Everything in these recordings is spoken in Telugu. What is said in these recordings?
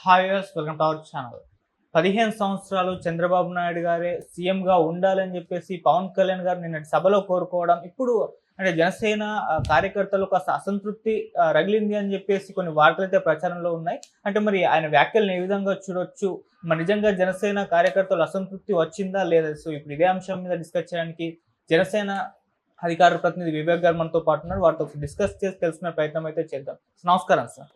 Hi yours welcome to our channel. 15 సంవత్సరాలు చంద్రబాబు నాయుడు గారే సీఎంగా ఉండాలని చెప్పేసి పవన్ కళ్యాణ్ గారు నిన్నటి సభలో కోరుకోవడం, ఇప్పుడు అంటే జనసేన కార్యకర్తలు కాస్త అసంతృప్తి రగిలింది అని చెప్పేసి కొన్ని వార్తలైతే ప్రచారంలో ఉన్నాయి. అంటే మరి ఆయన వ్యాఖ్యలను ఏ విధంగా చూడొచ్చు? మరి నిజంగా జనసేన కార్యకర్తలు అసంతృప్తి వచ్చిందా లేదా? సో ఇప్పుడు ఇదే అంశం మీద డిస్కస్ చేయడానికి జనసేన అధికార ప్రతినిధి వివేక్ గారు మనతో పాటు ఉన్నారు. వారితో డిస్కస్ చేసి తెలుసుకునే ప్రయత్నం అయితే చేద్దాం. నమస్కారం sir.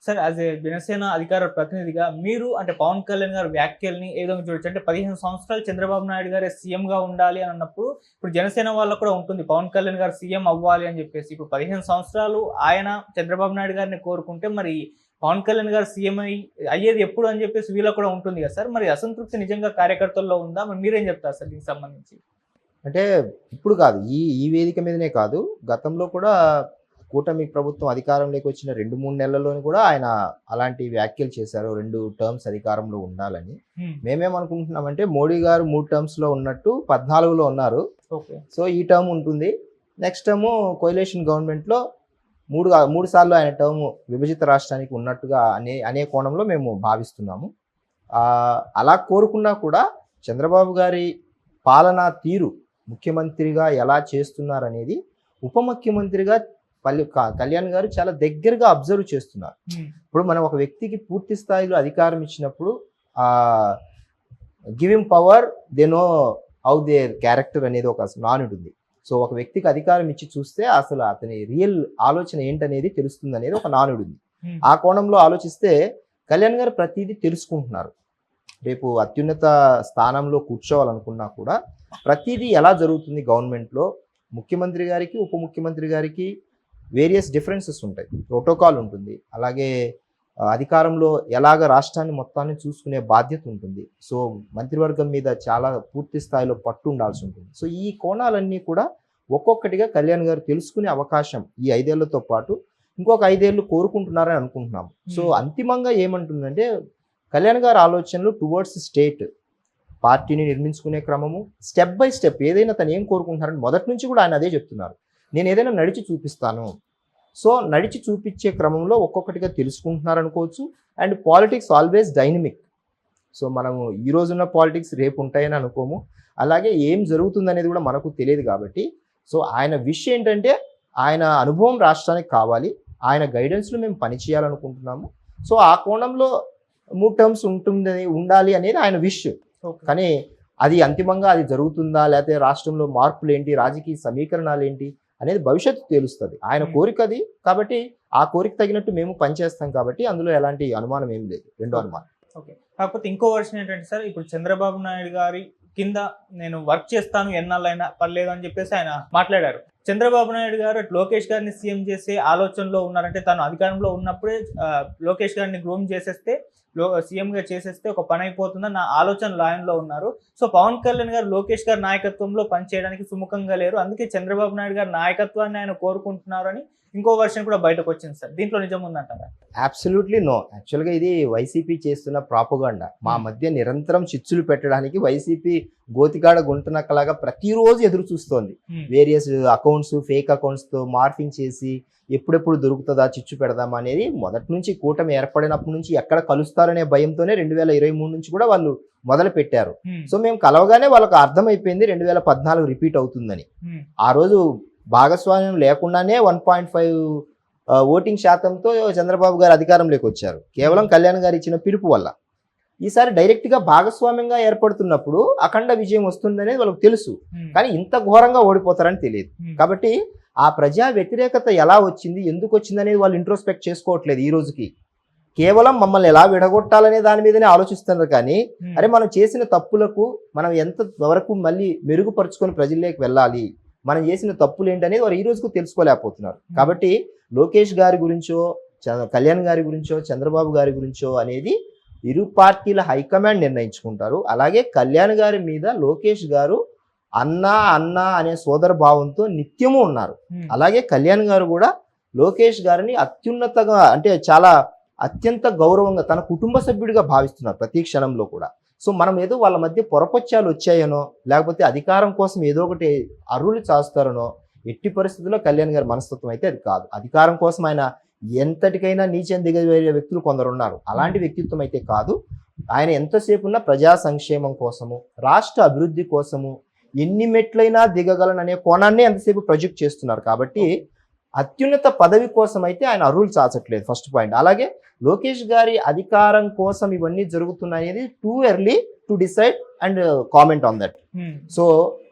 Sir, as a Janasena అధికార ప్రతినిధిగా మీరు అంటే పవన్ కళ్యాణ్ గారి వ్యాఖ్యల్ని ఏ విధంగా చూడొచ్చు? అంటే 15 సంవత్సరాలు చంద్రబాబు నాయుడు గారే సీఎంగా ఉండాలి అని అన్నప్పుడు, ఇప్పుడు జనసేన వాళ్ళకు కూడా ఉంటుంది పవన్ కళ్యాణ్ గారు సీఎం అవ్వాలి అని చెప్పేసి. ఇప్పుడు 15 సంవత్సరాలు ఆయన చంద్రబాబు నాయుడు గారిని కోరుకుంటే, మరి పవన్ కళ్యాణ్ గారు సీఎం అయ్యేది ఎప్పుడు అని చెప్పేసి వీళ్ళకి కూడా ఉంటుంది కదా సార్. మరి అసంతృప్తి నిజంగా కార్యకర్తల్లో ఉందా? మరి మీరేం చెప్తారు సార్ దీనికి సంబంధించి? అంటే ఇప్పుడు కాదు, ఈ ఈ వేదిక మీదనే కాదు, గతంలో కూడా కూటమి ప్రభుత్వం అధికారంలోకి వచ్చిన 2-3 నెలల్లోని కూడా ఆయన అలాంటి వ్యాఖ్యలు చేశారు. 2 టర్మ్స్ అధికారంలో ఉండాలని. మేమేమనుకుంటున్నామంటే మోడీ గారు 3 టర్మ్స్లో ఉన్నట్టు 14లో ఉన్నారు. సో ఈ టర్మ్ ఉంటుంది. నెక్స్ట్ టర్మ్ కోయిలేషన్ గవర్నమెంట్లో 3 సార్లు ఆయన టర్మ్ విభజిత రాష్ట్రానికి ఉన్నట్టుగా అనే కోణంలో మేము భావిస్తున్నాము. అలా కోరుకున్నా కూడా చంద్రబాబు గారి పాలనా తీరు, ముఖ్యమంత్రిగా ఎలా చేస్తున్నారనేది ఉప ముఖ్యమంత్రిగా కళ్యాణ్ గారు చాలా దగ్గరగా అబ్జర్వ్ చేస్తున్నారు. ఇప్పుడు మనం ఒక వ్యక్తికి పూర్తి స్థాయిలో అధికారం ఇచ్చినప్పుడు giving power they know how their character అనేది ఒక నానుడు ఉంది. సో ఒక వ్యక్తికి అధికారం ఇచ్చి చూస్తే అసలు అతని రియల్ ఆలోచన ఏంటనేది తెలుస్తుంది అనేది ఒక నానుడు ఉంది. ఆ కోణంలో ఆలోచిస్తే కళ్యాణ్ గారు ప్రతిదీ తెలుసుకుంటున్నారు. రేపు అత్యున్నత స్థానంలో కూర్చోవాలనుకున్నా కూడా ప్రతిదీ ఎలా జరుగుతుంది గవర్నమెంట్లో, ముఖ్యమంత్రి గారికి ఉప ముఖ్యమంత్రి గారికి వేరియస్ డిఫరెన్సెస్ ఉంటాయి, ప్రోటోకాల్ ఉంటుంది, అలాగే అధికారంలో ఎలాగ రాష్ట్రాన్ని మొత్తాన్ని చూసుకునే బాధ్యత ఉంటుంది. సో మంత్రివర్గం మీద చాలా పూర్తి స్థాయిలో పట్టు ఉండాల్సి ఉంటుంది. సో ఈ కోణాలన్నీ కూడా ఒక్కొక్కటిగా కళ్యాణ్ గారు తెలుసుకునే అవకాశం ఈ 5 ఏళ్లతో పాటు ఇంకొక 5 ఏళ్ళు కోరుకుంటున్నారని అనుకుంటున్నాము. సో అంతిమంగా ఏమంటుందంటే కళ్యాణ్ గారి ఆలోచనలు టువర్డ్స్ స్టేట్ పార్టీని నిర్మించుకునే క్రమము, స్టెప్ బై స్టెప్ ఏదైనా తను ఏం కోరుకుంటున్నారని మొదటి నుంచి కూడా ఆయన అదే చెప్తున్నారు. నేను ఏదైనా నడిచి చూపిస్తాను. సో నడిచి చూపించే క్రమంలో ఒక్కొక్కటిగా తెలుసుకుంటున్నారనుకోవచ్చు. And politics always dynamic. So మనము ఈ రోజున్న పాలిటిక్స్ రేపు ఉంటాయని అనుకోము. అలాగే ఏం జరుగుతుందనేది కూడా మనకు తెలియదు కాబట్టి, సో ఆయన విష్ ఏంటంటే ఆయన అనుభవం రాష్ట్రానికి కావాలి, ఆయన గైడెన్స్లో మేము పనిచేయాలనుకుంటున్నాము. సో ఆ కోణంలో 3 టర్మ్స్ ఉండాలి అనేది ఆయన విష్. కానీ అది అంతిమంగా అది జరుగుతుందా, లేకపోతే రాష్ట్రంలో మార్పులు ఏంటి, రాజకీయ సమీకరణాలు ఏంటి అనేది భవిష్యత్తు తెలుస్తుంది. ఆయన కోరిక అది కాబట్టి ఆ కోరిక తగినట్టు మేము పనిచేస్తాం కాబట్టి అందులో ఎలాంటి అనుమానం ఏం లేదు. రెండో అనుమానం. ఓకే, కాకపోతే ఇంకో వర్షన్ ఏంటంటే సార్, ఇప్పుడు చంద్రబాబు నాయుడు గారి కింద నేను వర్క్ చేస్తాను ఎన్నాళ్ళైనా పర్లేదు అని చెప్పేసి ఆయన మాట్లాడారు. చంద్రబాబు నాయుడు గారు లోకేష్ గారిని సీఎం చేసే ఆలోచనలో ఉన్నారంటే, తను అధికారంలో ఉన్నప్పుడే లోకేష్ గారిని గ్రూమ్ చేసేస్తే సీఎంగా చేసేస్తే ఒక పని అయిపోతుందని నా ఆలోచన లైన్లో ఉన్నారు. సో పవన్ కళ్యాణ్ గారు లోకేష్ గారి నాయకత్వంలో పనిచేయడానికి సుముఖంగా లేరు, అందుకే చంద్రబాబు నాయుడు గారి నాయకత్వాన్ని ఆయన కోరుకుంటున్నారు అని ఇంకో వర్షన్ కూడా బయటకు వచ్చింది సార్. దీంట్లో నిజం ఉందంటారా? Absolutely no. యాక్చువల్గా ఇది వైసీపీ చేస్తున్న ప్రాపగాండా. మా మధ్య నిరంతరం చిచ్చులు పెట్టడానికి వైసీపీ గోతికాడ గుంటనక్కలాగా ప్రతిరోజు ఎదురు చూస్తోంది. వేరియస్ అకౌంట్స్, ఫేక్ అకౌంట్స్తో మార్ఫింగ్ చేసి ఎప్పుడెప్పుడు దొరుకుతుందా చిచ్చు పెడదామా అనేది మొదటి నుంచి కూటమి ఏర్పడినప్పటి నుంచి ఎక్కడ కలుస్తారనే భయంతోనే 2023 నుంచి కూడా వాళ్ళు మొదలు పెట్టారు. సో మేము కలవగానే వాళ్ళకు అర్థమైపోయింది 2014 రిపీట్ అవుతుందని. ఆ రోజు భాగస్వామ్యం లేకుండానే 1.5 ఓటింగ్ శాతంతో చంద్రబాబు గారు అధికారంలోకి వచ్చారు, కేవలం కళ్యాణ్ గారు ఇచ్చిన పిలుపు వల్ల. ఈసారి డైరెక్ట్గా భాగస్వామ్యంగా ఏర్పడుతున్నప్పుడు అఖండ విజయం వస్తుందనేది వాళ్ళకి తెలుసు, కానీ ఇంత ఘోరంగా ఓడిపోతారని తెలియదు. కాబట్టి ఆ ప్రజా వ్యతిరేకత ఎలా వచ్చింది, ఎందుకు వచ్చింది అనేది వాళ్ళు ఇంట్రోస్పెక్ట్ చేసుకోవట్లేదు. ఈ రోజుకి కేవలం మమ్మల్ని ఎలా విడగొట్టాలనే దాని మీదనే ఆలోచిస్తున్నారు. కానీ అరే మనం చేసిన తప్పులకు మనం ఎంత వరకు మళ్ళీ మెరుగుపరుచుకొని ప్రజల్లోకి వెళ్ళాలి, మనం చేసిన తప్పులు ఏంటనేది వారు ఈ రోజుకు తెలుసుకోలేకపోతున్నారు. కాబట్టి లోకేష్ గారి గురించో, కళ్యాణ్ గారి గురించో, చంద్రబాబు గారి గురించో అనేది ఇరు పార్టీల హైకమాండ్ నిర్ణయించుకుంటారు. అలాగే కళ్యాణ్ గారి మీద లోకేష్ గారు అన్నా అనే సోదర భావంతో నిత్యము ఉన్నారు. అలాగే కళ్యాణ్ గారు కూడా లోకేష్ గారిని అత్యున్నతగా, అంటే చాలా అత్యంత గౌరవంగా తన కుటుంబ సభ్యుడిగా భావిస్తున్నారు ప్రతి క్షణంలో కూడా. సో మనం ఏదో వాళ్ళ మధ్య పొరపచ్చాలు వచ్చాయనో, లేకపోతే అధికారం కోసం ఏదో ఒకటి అర్రులు చాస్తారనో ఎట్టి పరిస్థితుల్లో కళ్యాణ్ గారి మనస్తత్వం అయితే అది కాదు. అధికారం కోసం ఆయన ఎంతటికైనా నీచం దిగజేరే వ్యక్తులు కొందరు ఉన్నారు. అలాంటి వ్యక్తిత్వం అయితే కాదు. ఆయన ఎంతసేపు ఉన్న ప్రజా సంక్షేమం కోసము, రాష్ట్ర అభివృద్ధి కోసము ఎన్ని మెట్లైనా దిగగలననే కోణాన్ని ఎంతసేపు ప్రొజెక్ట్ చేస్తున్నారు. కాబట్టి అత్యున్నత పదవి కోసం అయితే ఆయన అర్హులు చాచట్లేదు, ఫస్ట్ పాయింట్. అలాగే లోకేష్ గారి అధికారం కోసం ఇవన్నీ జరుగుతున్నాయి అనేది too early to decide and comment on that. So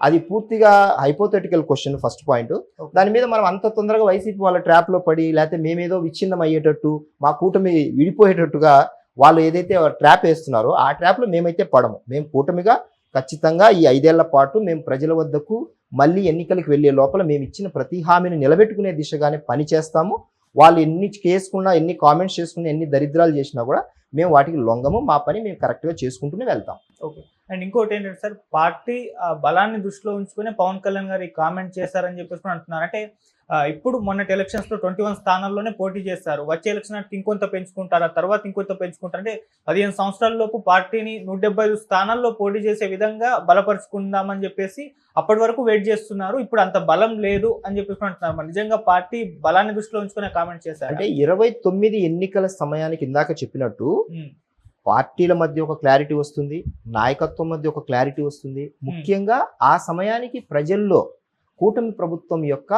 అది పూర్తిగా హైపోథెటికల్ క్వశ్చన్, ఫస్ట్ పాయింట్. దాని మీద మనం అంత తొందరగా వైసీపీ వాళ్ళ ట్రాప్ లో పడి, లేకపోతే మేమేదో విచ్ఛిన్నం అయ్యేటట్టు, మా కూటమి విడిపోయేటట్టుగా వాళ్ళు ఏదైతే ట్రాప్ వేస్తున్నారో ఆ ట్రాప్ లో మేమైతే పడము. మేము కూటమిగా ఖచ్చితంగా ఈ 5 ఏళ్ల పాటు మేము ప్రజల వద్దకు మళ్ళీ ఎన్నికలకు వెళ్లే లోపల మేము ఇచ్చిన ప్రతి హామీని నిలబెట్టుకునే దిశగానే పని చేస్తాము. వాళ్ళు ఎన్ని చేసుకున్నా, ఎన్ని కామెంట్స్ చేసుకున్నా, ఎన్ని దరిద్రాలు చేసినా కూడా మేము వాటికి లొంగము. మా పని మేము కరెక్ట్గా చేసుకుంటూనే వెళ్తాం. ఓకే. అండ్ ఇంకోటి ఏంటంటే సార్, పార్టీ బలాన్ని దృష్టిలో ఉంచుకుని పవన్ కళ్యాణ్ గారు ఈ కామెంట్ చేశారని చెప్పేసి అంటున్నారు. అంటే ఇప్పుడు మొన్నటి ఎలక్షన్స్ లో 21 స్థానాల్లోనే పోటీ చేస్తారు. వచ్చే ఎలక్షన్ నాటికి ఇంకొంత పెంచుకుంటారా, తర్వాత ఇంకొంత పెంచుకుంటారు? అంటే 15 సంవత్సరాల లోపు పార్టీని 175 స్థానాల్లో పోటీ చేసే విధంగా బలపరుచుకుందామని చెప్పేసి అప్పటి వరకు వెయిట్ చేస్తున్నారు. ఇప్పుడు అంత బలం లేదు అని చెప్పేసి అంటున్నారు. మరి నిజంగా పార్టీ బలాన్ని దృష్టిలో ఉంచుకునే కామెంట్ చేశారు. అంటే 29 ఎన్నికల సమయానికి ఇందాక చెప్పినట్టు పార్టీల మధ్య ఒక క్లారిటీ వస్తుంది, నాయకత్వం మధ్య ఒక క్లారిటీ వస్తుంది. ముఖ్యంగా ఆ సమయానికి ప్రజల్లో కూటమి ప్రభుత్వం యొక్క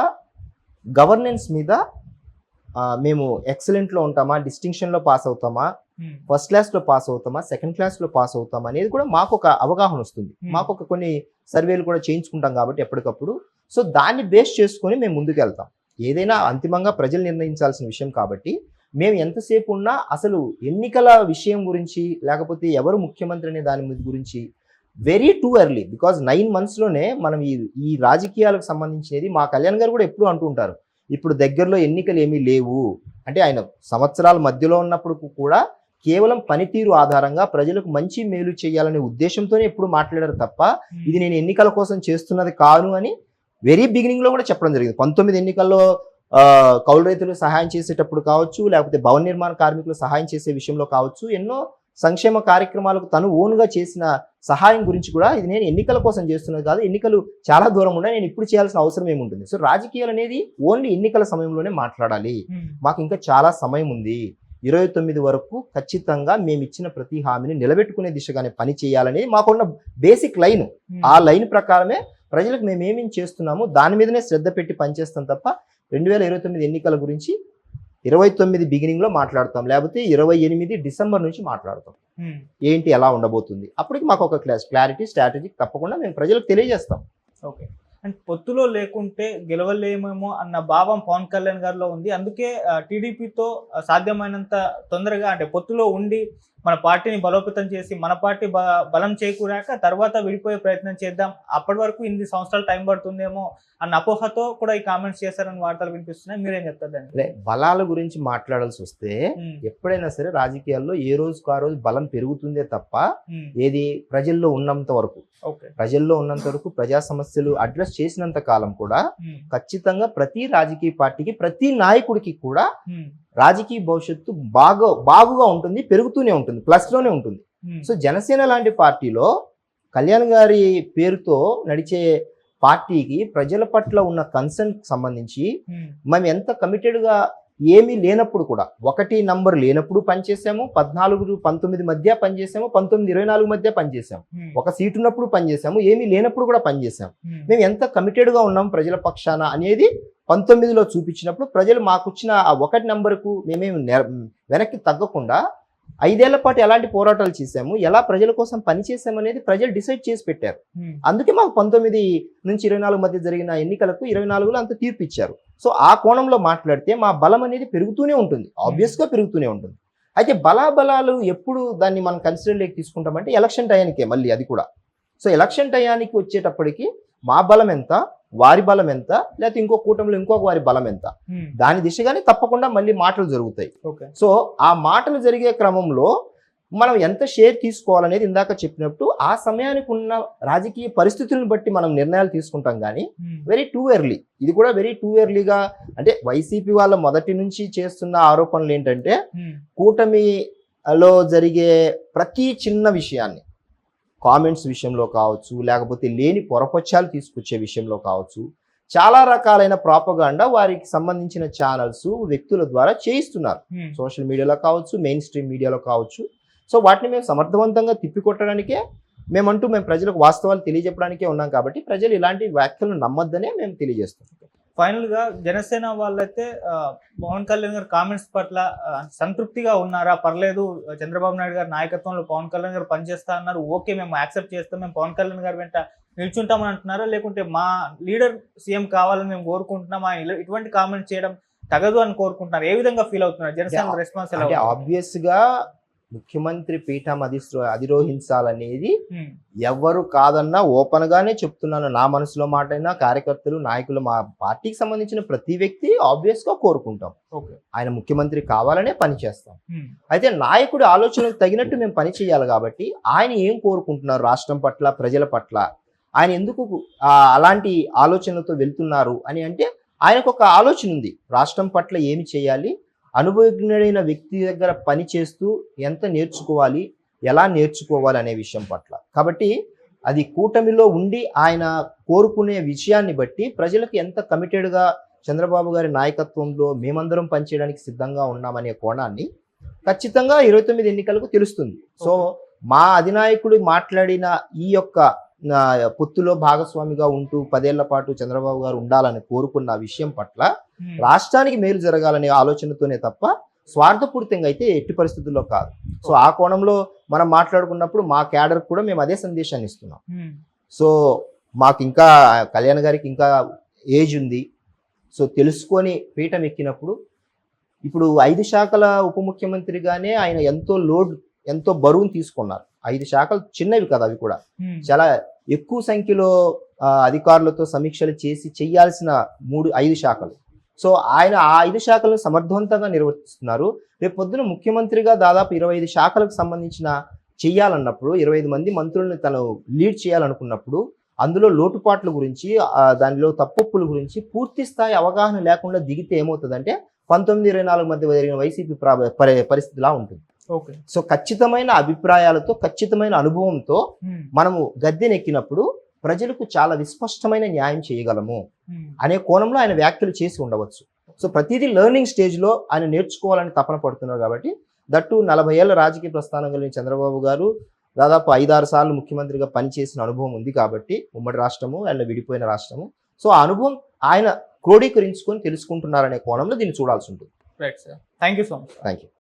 గవర్నెన్స్ మీద మేము ఎక్సలెంట్లో ఉంటామా, డిస్టింక్షన్లో పాస్ అవుతామా, ఫస్ట్ క్లాస్లో పాస్ అవుతామా, సెకండ్ క్లాస్లో పాస్ అవుతామా అనేది కూడా మాకు ఒక అవగాహన వస్తుంది. మాకు ఒక కొన్ని సర్వేలు కూడా చేయించుకుంటాం కాబట్టి ఎప్పటికప్పుడు. సో దాన్ని బేస్ చేసుకొని మేము ముందుకు వెళ్తాం. ఏదైనా అంతిమంగా ప్రజలు నిర్ణయించాల్సిన విషయం కాబట్టి మేము ఎంతసేపు ఉన్నా అసలు ఎన్నికల విషయం గురించి, లేకపోతే ఎవరు ముఖ్యమంత్రి అనే దాని గురించి వెరీ టూ ఎర్లీ. బికాజ్ 9 monthsలోనే మనం ఈ రాజకీయాలకు సంబంధించినది మా కళ్యాణ్ గారు కూడా ఎప్పుడు అంటూ ఉంటారు, ఇప్పుడు దగ్గరలో ఎన్నికలు ఏమీ లేవు అంటే. ఆయన సంవత్సరాల మధ్యలో ఉన్నప్పుడు కూడా కేవలం పనితీరు ఆధారంగా ప్రజలకు మంచి మేలు చేయాలనే ఉద్దేశంతోనే ఎప్పుడు మాట్లాడారు తప్ప ఇది నేను ఎన్నికల కోసం చేస్తున్నది కాను అని వెరీ బిగినింగ్ లో కూడా చెప్పడం జరిగింది. 19 ఎన్నికల్లో కౌలు రైతులకు సహాయం చేసేటప్పుడు కావచ్చు, లేకపోతే భవన నిర్మాణ కార్మికులు సహాయం చేసే విషయంలో కావచ్చు, ఎన్నో సంక్షేమ కార్యక్రమాలకు తను ఓన్గా చేసిన సహాయం గురించి కూడా ఇది నేను ఎన్నికల కోసం చేస్తున్నది కాదు, ఎన్నికలు చాలా దూరం ఉన్నాయి, నేను ఇప్పుడు చేయాల్సిన అవసరం ఏముంటుంది. సో రాజకీయాలు అనేది ఓన్లీ ఎన్నికల సమయంలోనే మాట్లాడాలి. మాకు ఇంకా చాలా సమయం ఉంది. 29 వరకు ఖచ్చితంగా మేము ఇచ్చిన ప్రతి హామీని నిలబెట్టుకునే దిశగానే పని చేయాలనేది మాకున్న బేసిక్ లైన్. ఆ లైన్ ప్రకారమే ప్రజలకు మేము ఏమేమి చేస్తున్నామో దాని మీదనే శ్రద్ధ పెట్టి పనిచేస్తాం తప్ప 2029 ఎన్నికల గురించి 29 బిగినింగ్ లో మాట్లాడతాం, లేకపోతే 28 డిసెంబర్ నుంచి మాట్లాడతాం. ఏంటి ఎలా ఉండబోతుంది అప్పటికి మాకు ఒక క్లారిటీ, స్ట్రాటజీ తప్పకుండా మేము ప్రజలకు తెలియజేస్తాం. ఓకే. అండ్ పొత్తులో లేకుంటే గెలవలేమేమో అన్న భావం పవన్ కళ్యాణ్ గారిలో ఉంది. అందుకే టీడీపీతో సాధ్యమైనంత తొందరగా, అంటే పొత్తులో ఉండి మన పార్టీని బలోపేతం చేసి మన పార్టీ బలం చేకూరాక తర్వాత విడిపోయే ప్రయత్నం చేద్దాం, అప్పటి వరకు 8 సంవత్సరాలు టైం పడుతుందేమో అన్న అపోహతో కూడా ఈ కామెంట్స్ చేశారని వార్తలు వినిపిస్తున్నాయి. మీరేం చెప్తారు దాన్ని? బలాల గురించి మాట్లాడాల్సి వస్తే ఎప్పుడైనా సరే రాజకీయాల్లో ఏ రోజుకు ఆ రోజు బలం పెరుగుతుందే తప్ప ఏది ప్రజల్లో ఉన్నంత వరకు, ప్రజల్లో ఉన్నంత వరకు ప్రజా సమస్యలు అడ్రస్ చేసినంత కాలం కూడా ఖచ్చితంగా ప్రతి రాజకీయ పార్టీకి, ప్రతి నాయకుడికి కూడా రాజకీయ భవిష్యత్తు బాగుగా ఉంటుంది, పెరుగుతూనే ఉంటుంది, ప్లస్ లోనే ఉంటుంది. సో జనసేన లాంటి పార్టీలో కళ్యాణ్ గారి పేరుతో నడిచే పార్టీకి ప్రజల పట్ల ఉన్న కన్సర్న్ సంబంధించి మేము ఎంత కమిటెడ్ గా, ఏమీ లేనప్పుడు కూడా 1 నంబర్ లేనప్పుడు పనిచేసాము, 14-19 మధ్య పనిచేసాము, 19-24 మధ్య పనిచేసాము, 1 సీటు ఉన్నప్పుడు పనిచేసాము, ఏమీ లేనప్పుడు కూడా పనిచేసాము. మేము ఎంత కమిటెడ్ గా ఉన్నాం ప్రజల పక్షాన అనేది 19లో చూపించినప్పుడు ప్రజలు మాకుచ్చిన ఆ 1 నంబర్కు మేమేమి వెనక్కి తగ్గకుండా 5 ఏళ్ల పాటు ఎలాంటి పోరాటాలు చేశాము, ఎలా ప్రజల కోసం పనిచేసాము అనేది ప్రజలు డిసైడ్ చేసి పెట్టారు. అందుకే మాకు 19 నుంచి 24 మధ్య జరిగిన ఎన్నికలకు 24లో అంత తీర్పు ఇచ్చారు. సో ఆ కోణంలో మాట్లాడితే మా బలం అనేది పెరుగుతూనే ఉంటుంది, ఆబ్వియస్ గా పెరుగుతూనే ఉంటుంది. అయితే బలాబలాలు ఎప్పుడు దాన్ని మనం కన్సిడర్లోకి తీసుకుంటామంటే ఎలక్షన్ టయానికే, మళ్ళీ అది కూడా. సో ఎలక్షన్ టయానికి వచ్చేటప్పటికి మా బలం ఎంత, వారి బలం ఎంత, లేకపోతే ఇంకో కూటమిలో ఇంకొక వారి బలం ఎంత, దాని దిశగానే తప్పకుండా మళ్ళీ మాటలు జరుగుతాయి. సో ఆ మాటలు జరిగే క్రమంలో మనం ఎంత షేర్ తీసుకోవాలనేది ఇందాక చెప్పినట్టు ఆ సమయానికి ఉన్న రాజకీయ పరిస్థితులను బట్టి మనం నిర్ణయాలు తీసుకుంటాం. కానీ వెరీ టూ ఎర్లీ, ఇది కూడా వెరీ టూ ఎర్లీగా, అంటే వైసీపీ వాళ్ళ మొదటి నుంచి చేస్తున్న ఆరోపణలు ఏంటంటే కూటమిలో జరిగే ప్రతి చిన్న విషయాన్ని, కామెంట్స్ విషయంలో కావచ్చు, లేకపోతే లేని పొరపక్షాలు తీసుకొచ్చే విషయంలో కావచ్చు, చాలా రకాలైన ప్రాపగాండా వారికి సంబంధించిన ఛానల్స్ వ్యక్తుల ద్వారా చేయిస్తున్నారు. సోషల్ మీడియాలో కావచ్చు, మెయిన్ స్ట్రీమ్ మీడియాలో కావచ్చు. సో వాటిని మేము సమర్థవంతంగా తిప్పికొట్టడానికే మేము ప్రజలకు వాస్తవాలు తెలియజెప్పడానికే ఉన్నాం కాబట్టి ప్రజలు ఇలాంటి వ్యాఖ్యలను నమ్మొద్దనే మేము తెలియజేస్తాం. ఫైనల్ గా జనసేన వాళ్ళైతే పవన్ కళ్యాణ్ గారి కామెంట్స్ పట్ల సంతృప్తిగా ఉన్నారా? పర్లేదు, చంద్రబాబు నాయుడు గారి నాయకత్వంలో పవన్ కళ్యాణ్ గారు పనిచేస్తా అన్నారు, ఓకే మేము యాక్సెప్ట్ చేస్తాం, మేము పవన్ కళ్యాణ్ గారి వెంట నిల్చుంటామని అంటున్నారా? లేకుంటే మా లీడర్ సీఎం కావాలని మేము కోరుకుంటున్నాం, ఇటువంటి కామెంట్ చేయడం తగదు అని కోరుకుంటున్నారు? ఏ విధంగా ఫీల్ అవుతున్నారు? జనసేన రెస్పాన్స్ ఎలా? ఆబ్వియస్ గా ముఖ్యమంత్రి పీఠం అధిరోహించాలనేది ఎవరు కాదన్నా ఓపెన్ గానే చెప్తున్నాను. నా మనసులో మాట అయినా కార్యకర్తలు, నాయకులు, మా పార్టీకి సంబంధించిన ప్రతి వ్యక్తి ఆబ్వియస్ గా కోరుకుంటాం ఆయన ముఖ్యమంత్రి కావాలనే పని చేస్తాం. అయితే నాయకుడి ఆలోచనలకు తగినట్టు మేము పని చేయాలి కాబట్టి ఆయన ఏం కోరుకుంటున్నారు రాష్ట్రం పట్ల, ప్రజల పట్ల, ఆయన ఎందుకు అలాంటి ఆలోచనలతో వెళ్తున్నారు అని అంటే ఆయనకు ఒక ఆలోచన ఉంది. రాష్ట్రం పట్ల ఏమి చేయాలి, అనుభవజ్ఞుడైన వ్యక్తి దగ్గర పని చేస్తూ ఎంత నేర్చుకోవాలి, ఎలా నేర్చుకోవాలి అనే విషయం పట్ల. కాబట్టి అది కూటమిలో ఉండి ఆయన కోరుకునే విషయాన్ని బట్టి ప్రజలకు ఎంత కమిటెడ్గా చంద్రబాబు గారి నాయకత్వంలో మేమందరం పనిచేయడానికి సిద్ధంగా ఉన్నామనే కోణాన్ని ఖచ్చితంగా 29 ఎన్నికలకు తెలుస్తుంది. సో మా అధినాయకుడు మాట్లాడిన ఈ యొక్క పొత్తులో భాగస్వామిగా ఉంటూ 10 ఏళ్ల పాటు చంద్రబాబు గారు ఉండాలని కోరుకున్న విషయం పట్ల రాష్ట్రానికి మేలు జరగాలనే ఆలోచనతోనే తప్ప స్వార్థపూరితంగా అయితే ఎట్టి పరిస్థితుల్లో కాదు. సో ఆ కోణంలో మనం మాట్లాడుకున్నప్పుడు మా క్యాడర్ కూడా మేము అదే సందేశాన్ని ఇస్తున్నాం. సో మాకు ఇంకా కళ్యాణ్ గారికి ఇంకా ఏజ్ ఉంది. సో తెలుసుకొని పీఠం ఎక్కినప్పుడు ఇప్పుడు 5 శాఖల ఉప ముఖ్యమంత్రిగానే ఆయన ఎంతో బరువును తీసుకున్నారు. 5 శాఖలు చిన్నవి కదా, అవి కూడా చాలా ఎక్కువ సంఖ్యలో అధికారులతో సమీక్షలు చేసి చేయాల్సిన 5 శాఖలు. సో ఆయన ఆ 5 శాఖలను సమర్థవంతంగా నిర్వర్తిస్తున్నారు. రేపు పొద్దున ముఖ్యమంత్రిగా దాదాపు 25 శాఖలకు సంబంధించిన చెయ్యాలన్నప్పుడు 25 మంది మంత్రులను తను లీడ్ చేయాలనుకున్నప్పుడు అందులో లోటుపాట్ల గురించి, దానిలో తప్పొప్పుల గురించి పూర్తి స్థాయి అవగాహన లేకుండా దిగితే ఏమవుతుందంటే 19-24 మధ్య జరిగిన వైసీపీ పరిస్థితిలా ఉంటుంది. సో ఖచ్చితమైన అభిప్రాయాలతో, ఖచ్చితమైన అనుభవంతో మనము గద్దెనెక్కినప్పుడు ప్రజలకు చాలా విస్పష్టమైన న్యాయం చేయగలము అనే కోణంలో ఆయన వ్యాఖ్యలు చేసి ఉండవచ్చు. సో ప్రతిదీ లెర్నింగ్ స్టేజ్లో ఆయన నేర్చుకోవాలని తపన పడుతున్నారు కాబట్టి, దట్టు 40 ఏళ్ల రాజకీయ ప్రస్థానం కలిగిన చంద్రబాబు గారు దాదాపు 5-6 సార్లు ముఖ్యమంత్రిగా పనిచేసిన అనుభవం ఉంది కాబట్టి, ఉమ్మడి రాష్ట్రము అండ్ విడిపోయిన రాష్ట్రము. సో ఆ అనుభవం ఆయన క్రోడీకరించుకొని తెలుసుకుంటున్నారనే కోణంలో దీన్ని చూడాల్సి ఉంటుంది. Right sir, thank you so much. Thank you.